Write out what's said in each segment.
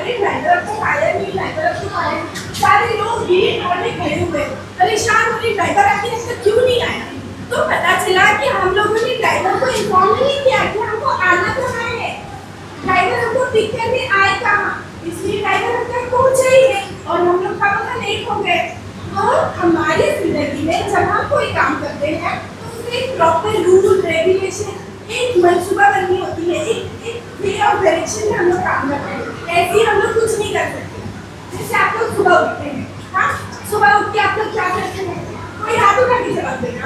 अरे ड्राइवर अब तक आया नहीं, ड्राइवर अब तक आया। सारे लोग भीड़ करने खड़े हुए परेशान हो रहे, ड्राइवर आखिर तक क्यों नहीं आया। तो पता चला कि हम लोगों ने ड्राइवर को इन्फॉर्म नहीं किया कि हमको आना कहाँ है, ड्राइवर हमको पिक करने आए कहाँ, इसलिए ड्राइवर अब तक पहुँचा ही नहीं और हम लोग का लेट हो गए। तो हमारी जिंदगी में जब हम कोई काम करते हैं तो उसमें एक प्रॉपर रूल रेगुलेशन, एक मंसूबा बननी होती है, एक वे ऑफ डायरेक्शन में हम लोग काम करते हैं। ऐसे ही हम लोग कुछ नहीं कर सकते। जैसे आप लोग सुबह उठते हैं, हाँ, सुबह उठ के आप लोग क्या करते हैं? कोई हाथ उठा के जवाब देगा।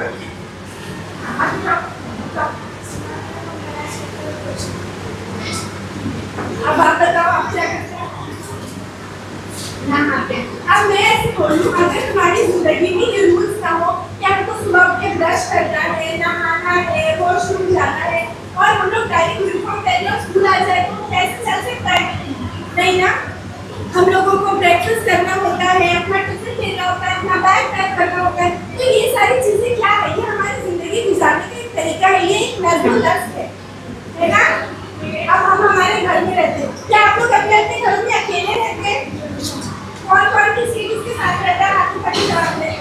अब आप बताओ आप क्या करते हैं? नहाते हैं। अब मैं ऐसे बोलूँ, अगर तुम्हारी जिंदगी में ये रूल्स ना हो कि आपको सुबह उठ के ब्रश करना है, नहाना है, वॉशरूम जाना है और हम लोग डायरेक्ट यूनिफॉर्म पहन और स्कूल आ जाए तो कैसे चल सकता है? नहीं ना। हम लोगों को ब्रेकफास्ट करना होता है, अपना टिफिन लेना होता है, अपना बैग पैक करना होता है। तो ये सारी चीजें क्या है? ये हमारी जिंदगी गुजारने का एक तरीका है, ये एक नज़्म है ना। अब हम हमारे घर में रहते हैं, क्या आप लोग अपने अपने घरों में अकेले रहते हैं? कौन कौन किसके साथ रहता है? हाथ उठा के जवाब दें।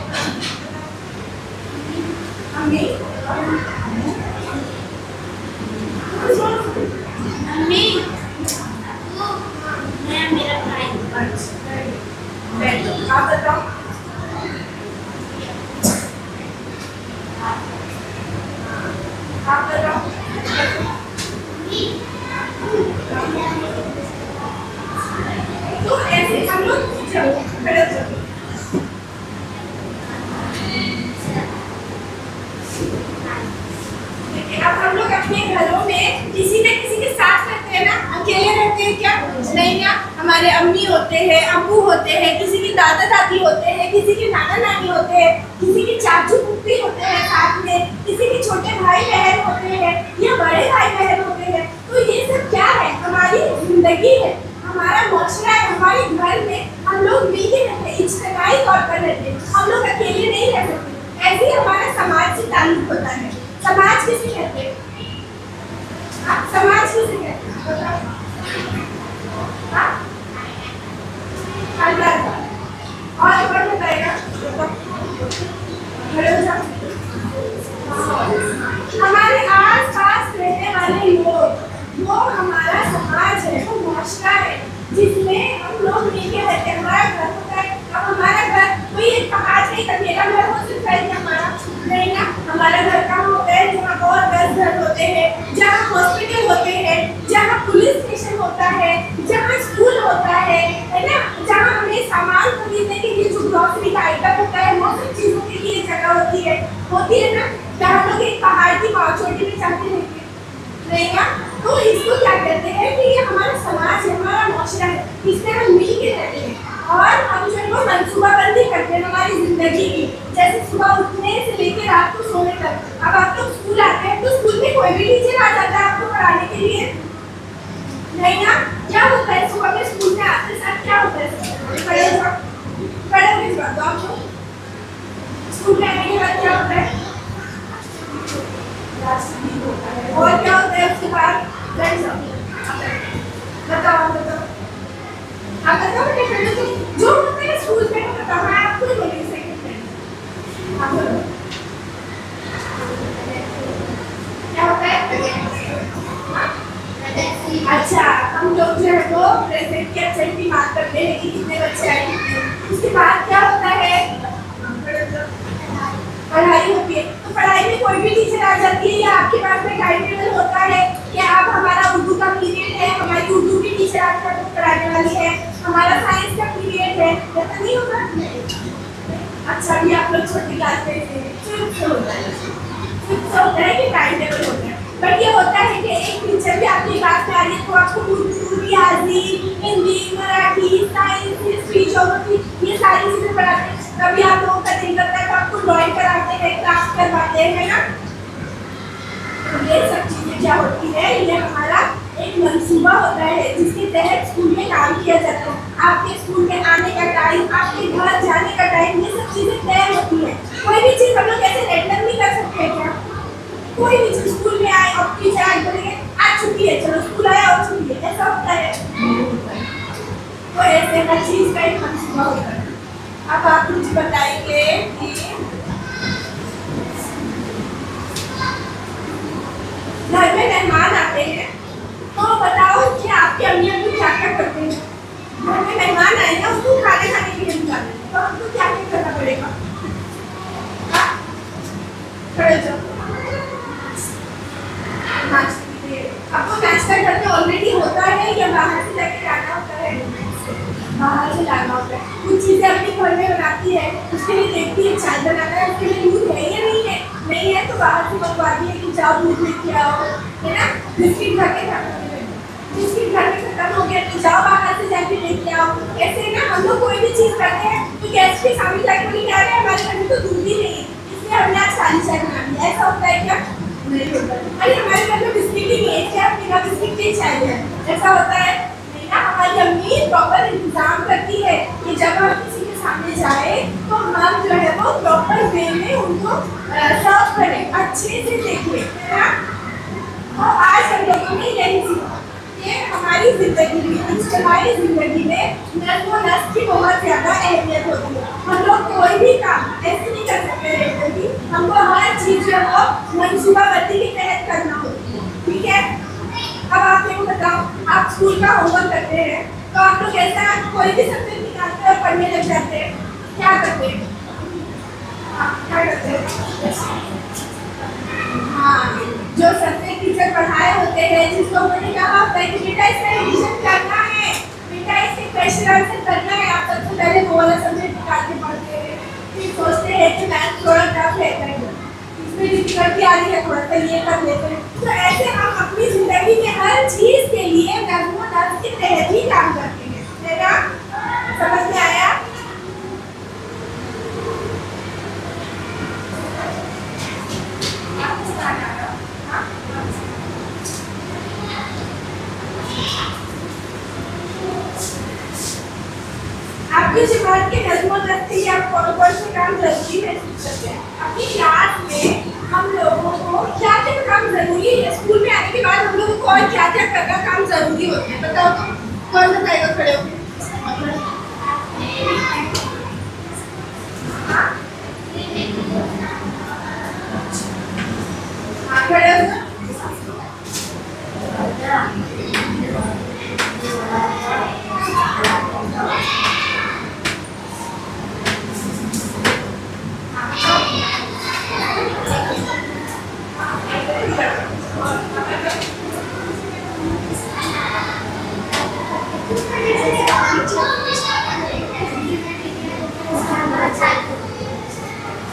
मम्मी, मैं मेरा भाई। आप बताओ। आप बताओ। तो ऐसे हम लोग खड़े हो जाओ। अब हम लोग अपने घरों में किसी न किसी के साथ रहते हैं ना, अकेले रहते हैं क्या? नहीं ना। हमारे अम्मी होते हैं, अब्बू होते हैं, किसी के दादा दादी होते हैं, किसी के नाना नानी होते हैं, किसी के चाचू फूफी होते हैं साथ में, किसी के छोटे भाई बहन होते हैं या बड़े भाई बहन होते हैं। तो ये सब क्या है? हमारी जिंदगी है, हमारा माशरा है। हमारे घर में हम लोग मिलके रहते हैं, इज्तिमाई तौर पर रहते हैं, हम लोग अकेले नहीं रह सकते। ऐसे ही हमारा समाज से ताल्लुक होता है। समाज किसे कहते हैं? समाज किसे कहते हैं? और बताएगा। हमारे आस पास रहने वाले लोग, वो हमारा समाज है, वो माशरा है जिसमें हम लोग मिलके रहते हैं। हमारा घर होता है। अब हमारा घर कोई एक समाज नहीं, अकेला घर हो सकता है हमारा? नहीं ना। हमारा घर कहाँ होता है? जहाँ और 10 घर होते हैं, जहाँ हॉस्पिटल होते हैं, जहाँ पुलिस स्टेशन होता है, जहाँ स्कूल होता है ना, जहाँ हमें सामान खरीदने के लिए जो ग्रोसरी का आइटम होता है, वो सब चीजों के लिए जगह होती है ना। जहाँ हम लोग एक पहाड़ की चोटी में चढ़ते रहते हैं, नहीं ना। तो इसको क्या कहते हैं कि ये हमारा समाज है, हमारा माशरा है, इसमें हम मिल के रहते हैं और हम जो है वो मनसूबाबंदी करते हैं हमारी जिंदगी की। जैसे सुबह उठने से लेकर रात को सोने तक। अब आप लोग स्कूल आते हैं तो स्कूल में कोई भी टीचर आ जाता है आपको पढ़ाने के लिए? नहीं ना। क्या होता है सुबह में स्कूल में आते साथ क्या होता है? खड़े हो जाओ आपको। स्कूल में आने के बाद क्या होता है? और क्या होता है उसके बाद? बताओ आप बताओ बेटे, जो होता है स्कूल में बताओ। मैं आपको ही बोलूँगी आप बोलो क्या होता है? अच्छा, हम लोग जो है वो प्रेजेंट की एब्सेंट की बात करते हैं कि कितने बच्चे आए कितने। उसके बाद क्या होता है? पढ़ाई होती है। तो पढ़ाई में कोई भी टीचर आ जाती है या आपके पास में टाइम टेबल होता है कि अब हमारा उर्दू का पीरियड है, हमारी उर्दू की टीचर आपको पढ़ाने वाली है, हमारा साइंस का पीरियड है, ऐसा नहीं होगा? अच्छा, अभी आप लोग छोटी क्लास में फिफ्थ होता है कि टाइम टेबल होता है। बट ये होता है कि एक टीचर भी आपकी क्लास में आ रही है तो आपको उर्दू, रियाजी, Hindi, Marathi, science, history, geography ये सारी चीजें पढ़ाते हैं। कभी आप लोगों का दिन करता है तो आपको ड्राइंग कराते हैं, क्राफ्ट करवाते हैं ना। तो ये सब चीजें क्या होती है? ये हमारा एक मंसूबा होता है जिसके तहत स्कूल में काम किया जाता है। आपके स्कूल में आने का टाइम, आपके घर जाने का टाइम, ये सब चीजें तय होती है। कोई भी चीज हम लोग ऐसे रैंडमली कर सकते हैं क्या? कोई भी चीज स्कूल में आए और टीचर आज बोलेंगे आज छुट्टी है, चलो स्कूल आया और छुट्टी है, ऐसा होता है? से हर चीज का एक मंसूबा होता है। अब आप मुझे बताइए कि घर में मेहमान आते हैं तो बताओ कि आपके अम्मी अब्बू क्या क्या करते हैं। घर में मेहमान आए ना, उसको खाने खाने के लिए बुलाते हैं तो हमको क्या क्या करना पड़ेगा? खड़े जाओ, आपको नाश्ता घर में ऑलरेडी होता है या बाहर से जाके लाना होता है? बाहर से लाना होता है। कुछ चीजें अपने घर में बनाती है, उसके लिए देखती है चाय बनाना है, उसके लिए दूध है या नहीं है, नहीं है तो बाहर से मंगवाती है कि जाओ दूध लेके आओ, है ना। बिस्किट घर में खत्म हो गया तो जाओ बाहर से जाके लेके आओ। ऐसे ना हम लोग कोई भी चीज करते हैं तो गेस्ट के सामने जाके बोले क्या है हमारे घर में तो दूध ही नहीं है, इसलिए हमने आज काली चाय बना दी। ऐसा होता है क्या? नहीं होता। अरे हमारे घर में बिस्किट ही नहीं है, क्या बिना बिस्किट के चाय है, ऐसा होता है नहीं ना। हमारी अम्मी प्रॉपर इंतजाम करती है कि जब हम किसी के सामने जाए तो हम जो है वो प्रॉपर वे में उनको सर्व करें, अच्छे से देखें, है ना। और आज हम लोगों ने यही सीखा कि हमारी जिंदगी में नस्ल व नस्ल की बहुत ज़्यादा अहमियत होती है। हम लोग कोई भी काम ऐसे नहीं कर सकते रहते कि हमको हर चीज़ जो है मंसूबाबंदी के तहत करना होती है, ठीक है। अब आप मेरे को बताओ, आप स्कूल का होमवर्क करते हैं तो आप लोग ऐसा कोई भी सब्जेक्ट निकालते हैं और पढ़ने लग जाते हैं, क्या करते हैं? क्या करते हैं? हाँ, जो सब्जेक्ट टीचर पढ़ाए होते हैं, जिसको उन्होंने कहा होता है कि बेटा इसका रिवीजन करना है, बेटा इसके क्वेश्चन आंसर करना है, आप सबसे पहले वो वाला सब्जेक्ट निकाल के पढ़ते हैं। फिर सोचते हैं कि मैथ थोड़ा टफ है, इसमें डिफिकल्टी आ रही है, थोड़ा सा ये कर लेते हैं। तो ऐसे हम अपनी जिंदगी में हर चीज के लिए नज़्म व नस्क़ के तहत ही काम करते हैं, है ना। समझ में आया? आपके जमात के नज़्म व नस्क़ के लिए आप कौन से काम जरूरी महसूस करते हैं? अपनी क्लास में हम लोगों को क्या क्या काम जरूरी है? स्कूल में आने के बाद हम लोगों को और क्या क्या करना काम जरूरी होता है? बताओ तो, कौन बताएगा? खड़े हो खड़े हो।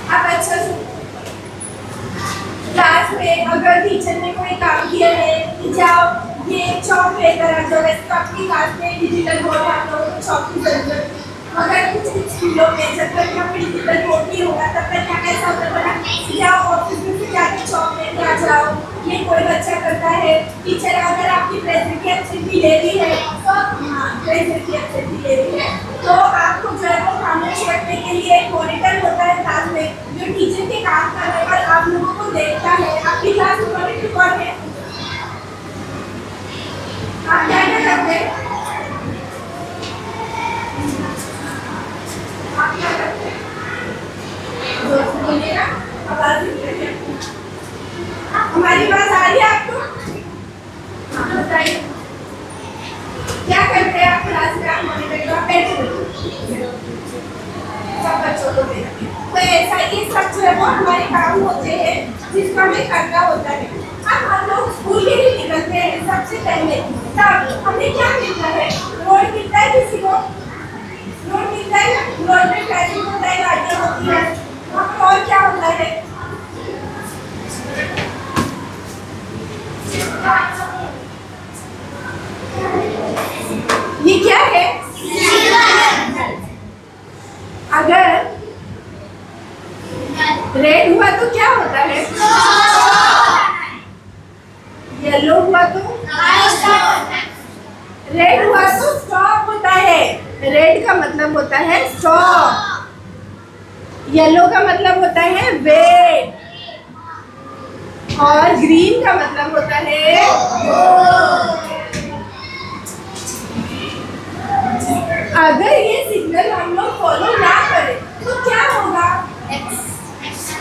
अब अच्छा क्लास में अगर टीचर ने कोई काम किया है कि जाओ ये चौक लेकर आ जाओ, वैसे तो आपकी क्लास में डिजिटल बोर्ड है, आप लोगों को चौक की जरूरत है। मगर कुछ स्कूलों में जब तक यहाँ पे डिजिटल बोर्ड नहीं होगा तब तक यहाँ ऐसा होता है कि जाओ ऑफिस में से जाके चौक लेकर आ जाओ। ये कोई बच्चा करता है, टीचर अगर आपकी प्रेजेंट की एक्टिविटी ले रही है तो प्रेजेंट की एक्टिविटी ले रही है तो आपको जो है वो खामोश रखने के लिए एक मॉनिटर होता है क्लास में जो टीचर के काम करने पर आप लोगों को देखता है। आपकी क्लास में मॉनिटर कौन है? आप क्या क्या करते हैं? आप क्या करते हैं? दोस्त बोलिए ना, आवाज नहीं। हमारी बात आ रही है आपको? हाँ बताइए, क्या करते हैं आप क्लास में? आप मॉनिटर का बैठे सब बच्चों को देखते हैं। तो ऐसा ये सब जो है वो हमारे काम होते हैं जिसको हमें करना होता है। अब हम लोग स्कूल के लिए निकलते हैं, सबसे पहले तब हमें क्या मिलता है? रोड मिलता है, किसी को रोड मिलता है ना, रोड में ट्रैफिक होता है, गाड़ियाँ होती है, वहाँ पर और क्या होता है? ये क्या है? अगर रेड हुआ तो क्या होता है? येलो हुआ तो? रेड हुआ तो स्टॉप होता है। रेड का मतलब होता है स्टॉप, येलो का मतलब होता है वेट और ग्रीन का मतलब होता है। अगर ये सिग्नल हम लोग फॉलो ना करें तो क्या होगा?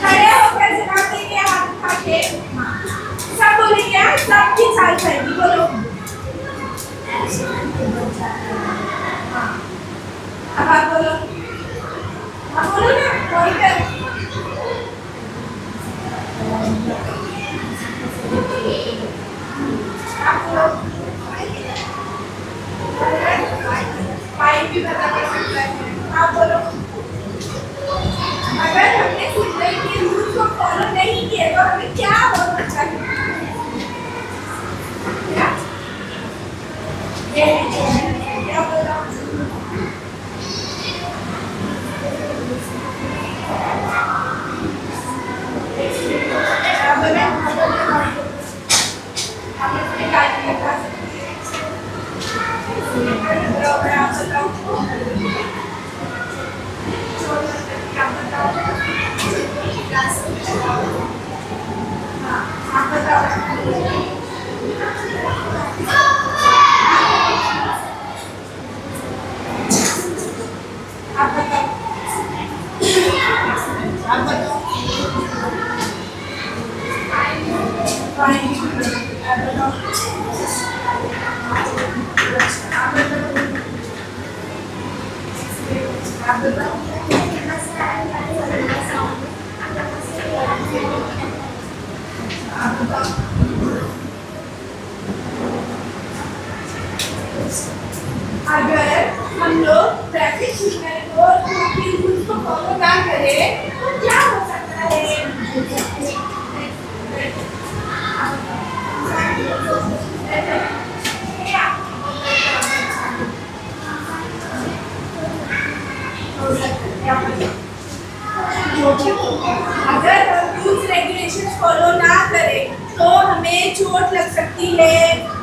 खड़े होकर जवाब देंगे, हाथ उठा के सब बोलेंगे, सबकी चाल खाएगी। बोलो अब आप बोलो, आप बोलो ना, बोल कर आप बोलो। पाइप भी बता सकता है, आप बोलो। अगर हमने सिग्नल के रूल्स को फॉलो नहीं किए तो हमें क्या हो सकता है? क्या बोला? अगर हम लोग ट्रैफिक सिग्नल को रूल्स को फॉलो ना करें तो क्या हो सकता है? अगर हम रूल्स रेगुलेशंस फॉलो ना करें तो हमें चोट लग सकती है,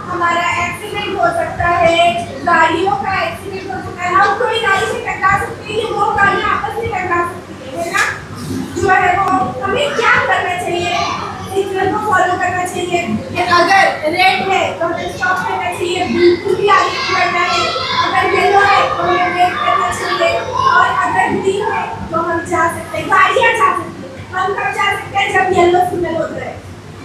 हमारा एक्सीडेंट हो सकता है, गाड़ियों का एक्सीडेंट हो सकता है, हम कोई गाड़ी से टकरा सकते हैं, वो गाड़ी आपस में टकरा सकती है ना? जो है वो हमें क्या करना चाहिए? सिग्नल को फॉलो करना चाहिए कि अगर रेड है तो हमें स्टॉप करना चाहिए, बिल्कुल भी आगे नहीं बढ़ना है। अगर येलो है तो हमें वेट करना चाहिए, और अगर ग्रीन है तो हम जा सकते हैं, गाड़ियाँ जा सकती हैं। हम कब जा सकते हैं? जब येलो सिग्नल होता है।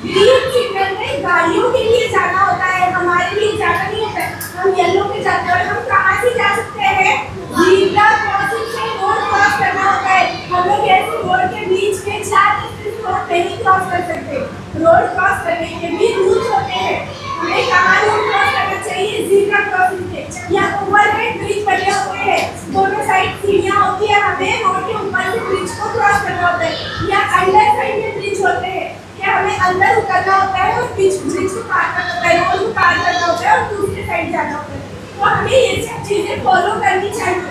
ग्रीन सिग्नल में गाड़ियों के लिए जाना होता है, हमारे लिए जाना नहीं होता है। हम येलो पे जाते हैं और हम कहाँ से जा सकते हैं? ज़ीब्रा क्रॉसिंग से रोड क्रॉस करना होता है। हम लोग ऐसे रोड के बीच में जाते रोड नहीं क्रॉस कर सकते। रोड क्रॉस करने के भी रूल्स होते हैं। हमें कहाँ रोड क्रॉस करना चाहिए? ज़ीब्रा क्रॉसिंग से, या ओवरहेड ब्रिज बने होते हैं, दोनों साइड सीढ़ियाँ होती है, हमें रोड के ऊपर से ब्रिज को क्रॉस करना होता है, या अंडर साइड में ब्रिज होते हैं, हमें अंदर उतरना होता है और ब्रिज को पार करना होता है, रोड को पार करना होता है और दूसरी साइड जाना होता है। तो हमें ये सब चीजें फॉलो करनी चाहिए,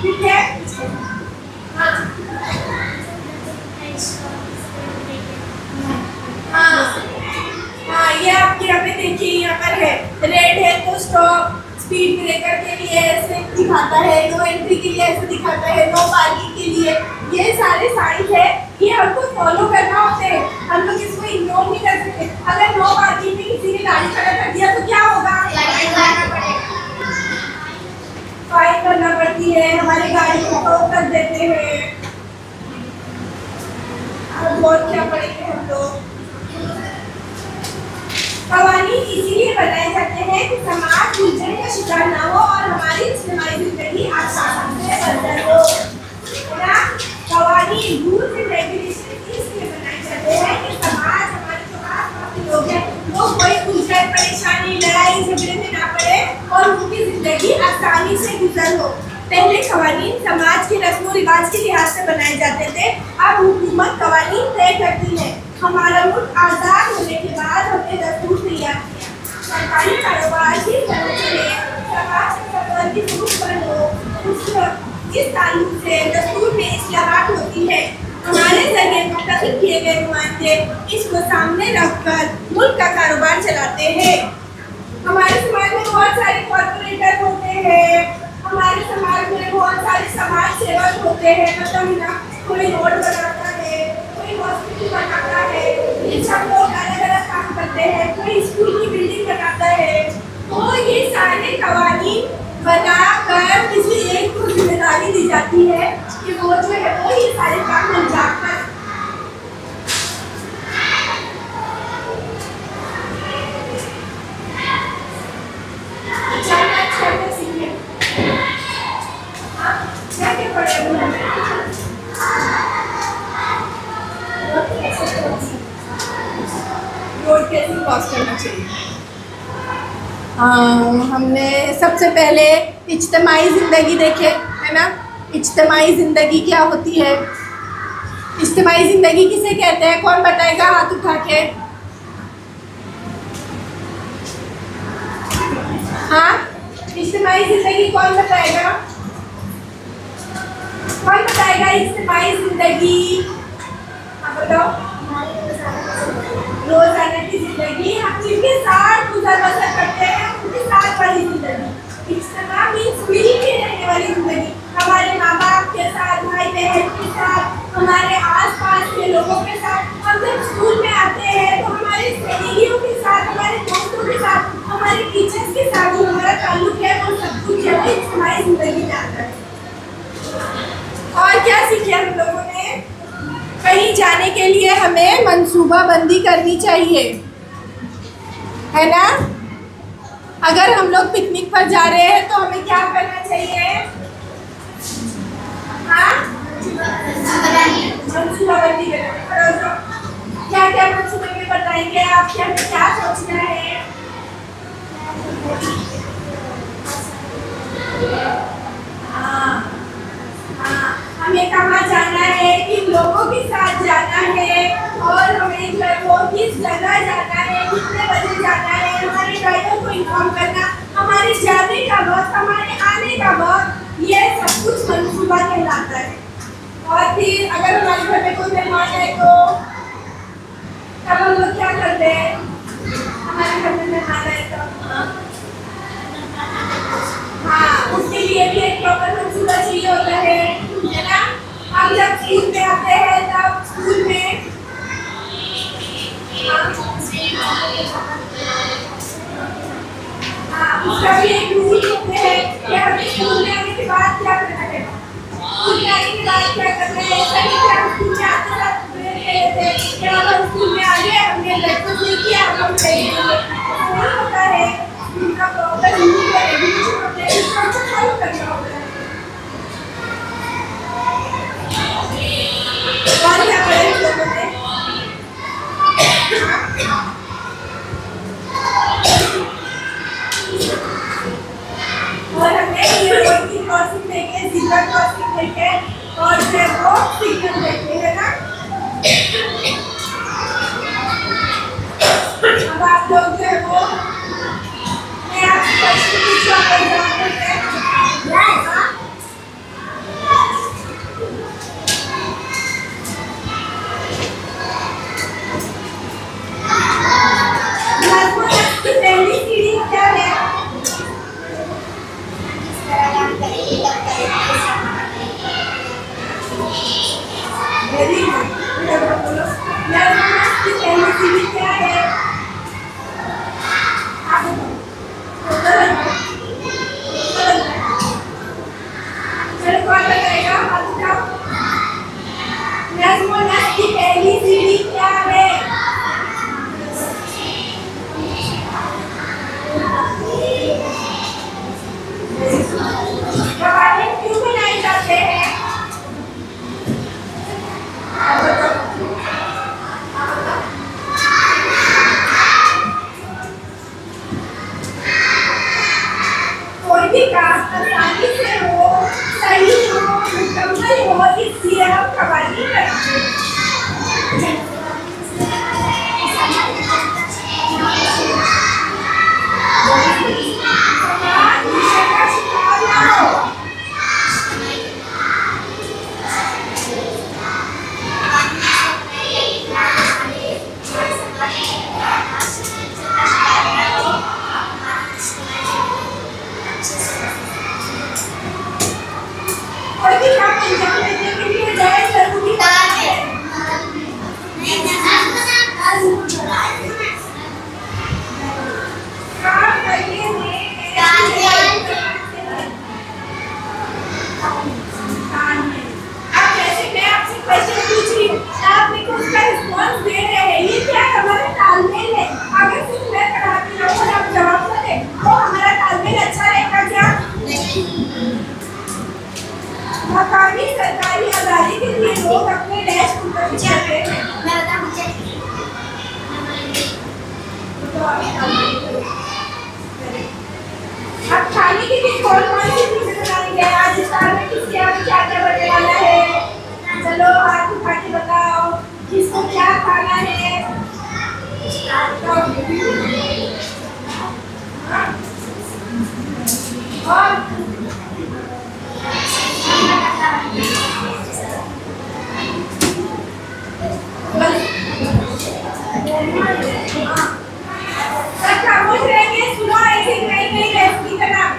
ठीक है? हाँ, ये आपके यहाँ पे देखिए, यहाँ पर है रेड है तो स्टॉप, स्पीड ब्रेकर के लिए ऐसे दिखाता है, नो एंट्री के लिए ऐसे दिखाता है, नो पार्किंग के लिए, ये सारे साइंस है, ये हमको फॉलो करना होते हैं। हम लोग इसको इग्नोर नहीं कर सकते। अगर नो पार्किंग में किसी ने गाड़ी खड़ा कर दिया तो क्या होगा? फाइन करना पड़ती है, हमारी गाड़ी को टो कर देते हैं, अब बहुत क्या पड़ेंगे हम लोग। कवानीन इसीलिए बनाए जाते हैं कि समाज उलझन का शिकार ना हो और हमारी इज्तिमाई जिंदगी आसान से बदल हो। कवानीन रूल्स एंड रेगुलेशन इसलिए बनाए जाते हैं कि समाज, हमारे जो आसपास के लोग हैं, वो कोई उलझन, परेशानी, लड़ाई झगड़े में ना पड़े और उनकी जिंदगी आसानी से गुजर हो। पहले कवानीन समाज के रस्म रिवाज के लिहाज से बनाए जाते थे, अब हुकूमत कवानीन तय करती है। हमारा मुल्क आज़ाद होने के बाद हमने दस्तूर तैयार किया, सरकारी कारोबार की समाज की बंद हो, इस ताल्लुक से दस्तूर में इस्लाहात होती है। हमारे जरिए मुंतखब किए गए नुमाइंदे इसको सामने रखकर मुल्क का कारोबार चलाते हैं। हमारे समाज में बहुत सारे कॉर्पोरेटर होते हैं, हमारे समाज में बहुत सारे समाज सेवक होते हैं, मतलब ना कोई रोड बनाता है, कोई हॉस्पिटल बनाता है, ये सब लोग अलग अलग काम करते हैं, कोई स्कूल की बिल्डिंग बनाता है। तो ये सारे कवानीन बनाकर किसी एक सारे काम हम जाकर रोड कैसे क्रॉस करना चाहिए। हमने सबसे पहले इज्तिमाई ज़िंदगी देखे है ना। इज्तिमाई ज़िंदगी क्या होती है? इज्तिमाई ज़िंदगी किसे कहते हैं? कौन बताएगा हाथ उठा के? हाँ, इज्तिमाई ज़िंदगी कौन बताएगा? कौन बताएगा इज्तिमाई ज़िंदगी? हाँ बताओ। रोजाना की जिंदगी हम जिनके साथ गुजर बसर करते हैं उनके साथ वाली जिंदगी। इज्तिमा मीन्स मिल के रहने वाली जिंदगी। हमारे माँ बाप के साथ, भाई बहन के साथ, हमारे आसपास के लोगों के साथ। हम जब स्कूल में आते हैं तो हमारे सहेलियों के साथ, हमारे दोस्तों के साथ, हमारे टीचर्स के साथ जो हमारा ताल्लुक है वो सब कुछ है वो इज्तिमाई जिंदगी में आता है। और क्या सीखे हम लोगों ने? कहीं जाने के लिए हमें मंसूबाबंदी करनी चाहिए, है ना। अगर हम लोग पिकनिक पर जा रहे हैं तो हमें क्या करना चाहिए? हाँ, मंसूबाबंदी करना। क्या क्या मंसूबे में बताएंगे आप? क्या क्या सोचना है? हाँ, हमें कहाँ जाना है, किन लोगों के साथ जाना है, और हमें वो किस जगह जाना है, कितने बजे जाना है, हमारे ड्राइवर को इन्फॉर्म करना, हमारे जाने का वक्त, हमारे आने का वक्त, ये सब कुछ मंसूबा कहलाता है। और फिर अगर हमारे घर में कोई मेहमान है तो तब हम लोग क्या करते हैं? हमारे घर में मेहमान है तो हाँ, उसके लिए भी एक प्रॉपर मंसूबा चाहिए होता है ना। हम जब स्कूल में आते हैं तब स्कूल में उसका भी एक रूल होते हैं कि हमें स्कूल में आने के बाद क्या करना है। स्कूल में आने के बाद क्या करना है? सही से हम स्कूल में आते हैं कि हम स्कूल में आ गए, हमने ब्रेकफास्ट नहीं किया, हम होता है उनका प्रॉपर रूल है, रेगुलेशन होते हैं, उसको फॉलो करना होता है। और क्या करें लोगों ने? और हमें ये रोड की क्रॉसिंग देखे, ज़ीब्रा क्रॉसिंग देखे, और फिर वो सिग्नल देखे, है ना। अब आप लोग जो है वो मैं आपसे क्वेश्चन पूछूं, आप जवाब देते हैं। पहली सीढ़ी क्या है? Very good. बोलो पहली सीढ़ी क्या है? चलो कौन बताएगा? हाथ उठाओ। नज़्म की पहली सीढ़ी क्या है? कवानीन क्यों बनाए जाते हैं? कोई भी काम आसानी से हो, सही हो, मुकम्मल हो, इसलिए हम कवानीन बनाते हैं। काम मकामी सरकारी आजादी के लिए लोग अपने देश को करते हैं। मैं बता मुझे अब खाने की भी कौन सी चीजें बनाएंगे आज इस साल में किसके यहाँ क्या क्या बनने वाला है? चलो हाथ उठा के बताओ किसको क्या खाना है। और सब खामोश रहेंगे, सुनो एक एक नई नई रेसिपी का नाम।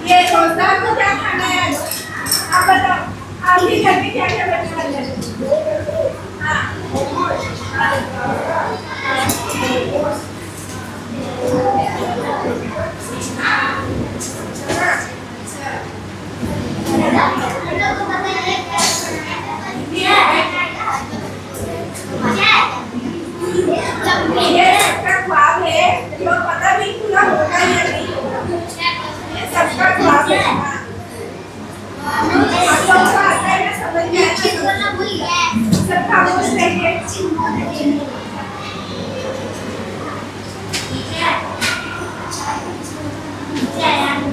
ये रोजगार को क्या खाना है? आप बताओ आपके घर में क्या क्या बनने वाला है? ये सबका ख्वाब है, जो पता भी पूरा होगा या नहीं ये सबका ख्वाब है। आप लोगों को आता है ना समझ में आता है सब खामोश रहिए।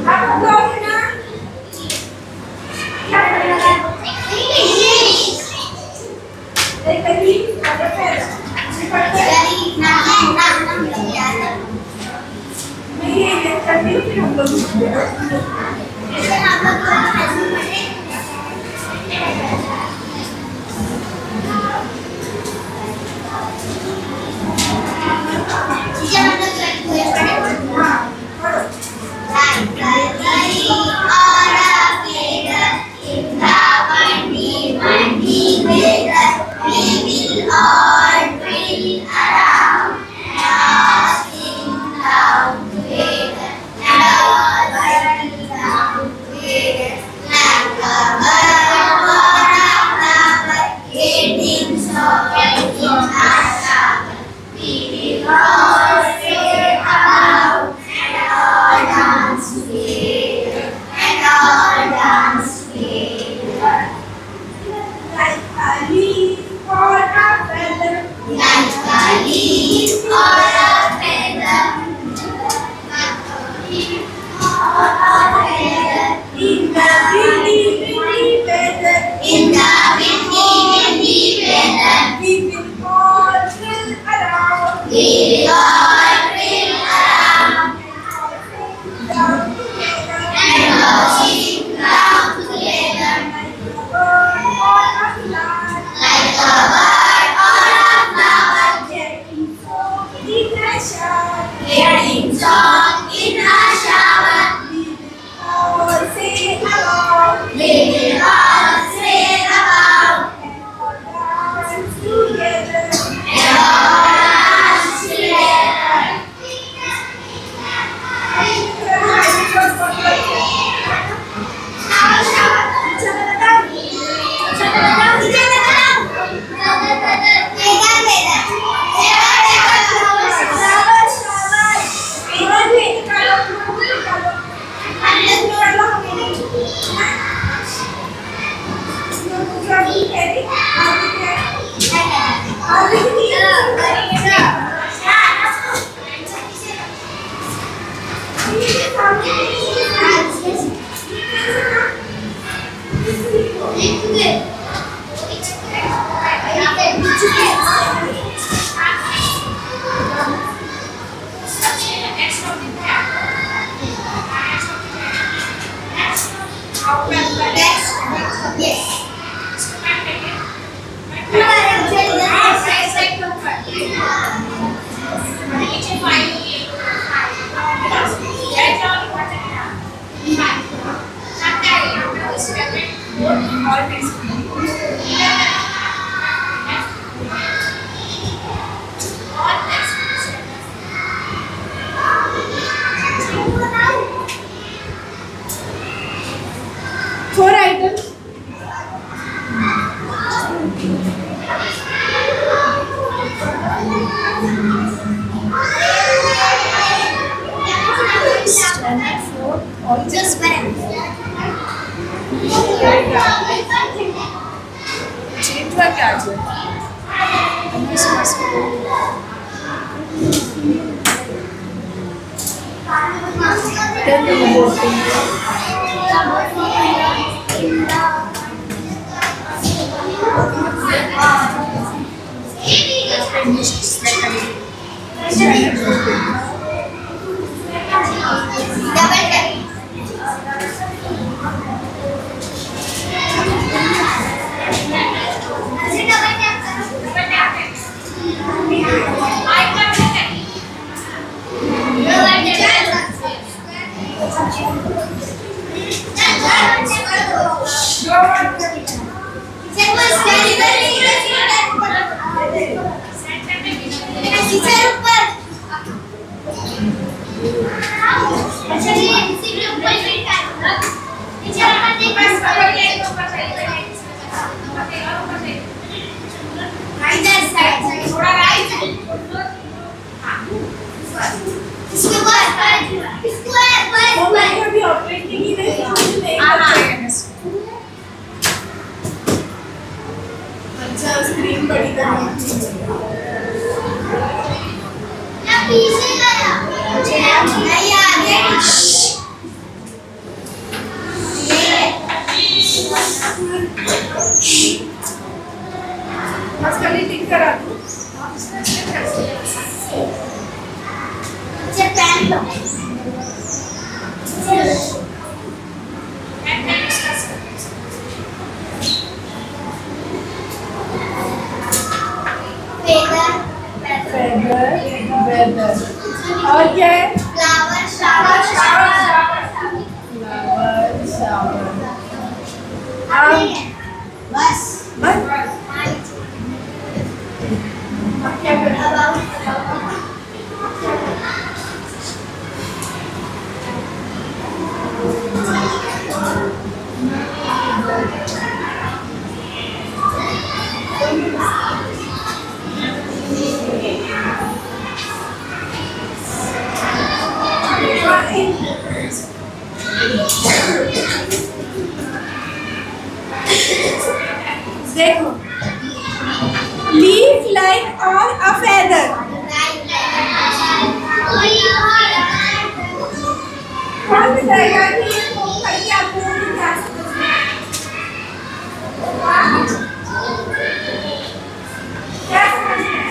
आप लोग है ना क्या करना है? एक कभी ये करती हूँ फिर हम लोग Four items. Just one. Change हुआ क्या आज? अच्छा स्क्रीन बड़ी बस खाली टिक करा दूं वेदर और क्या है? फ्लावर शावर बस अब क्या करें? देखो leaf like on a feather कौन बताएगा कि ये फोन करके आपको क्या समझना है? क्या समझना है?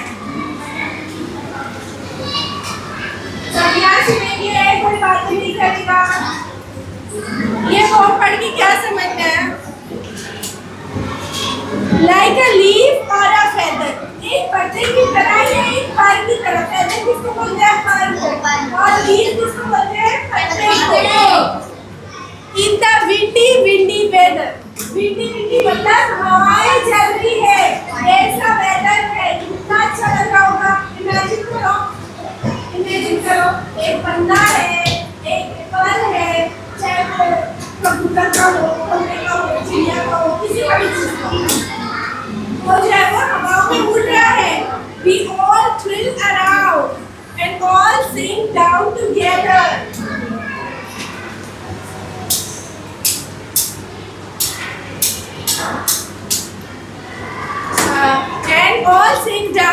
सब यहाँ सुनेंगे कोई बात नहीं करेगा ये फोन पढ़ के क्या समझना है? Like a leaf or a feather. एक पत्ते की तरह या एक पर की तरह feather किसको बोलते हैं? पर को और leaf किसको बोलते हैं? पत्ते को. In the windy weather. windy मतलब हवाएं चल रही है. ऐसा weather है कितना अच्छा लग रहा होगा. Imagine करो एक बंदा है एक फल है चाहे वो कबूतर का हो कौवे का हो चिड़िया का हो किसी का भी चीज का वो जो है वो हवाओं में उड़ रहा है. We all thrill around and all sing down together. And all sing down.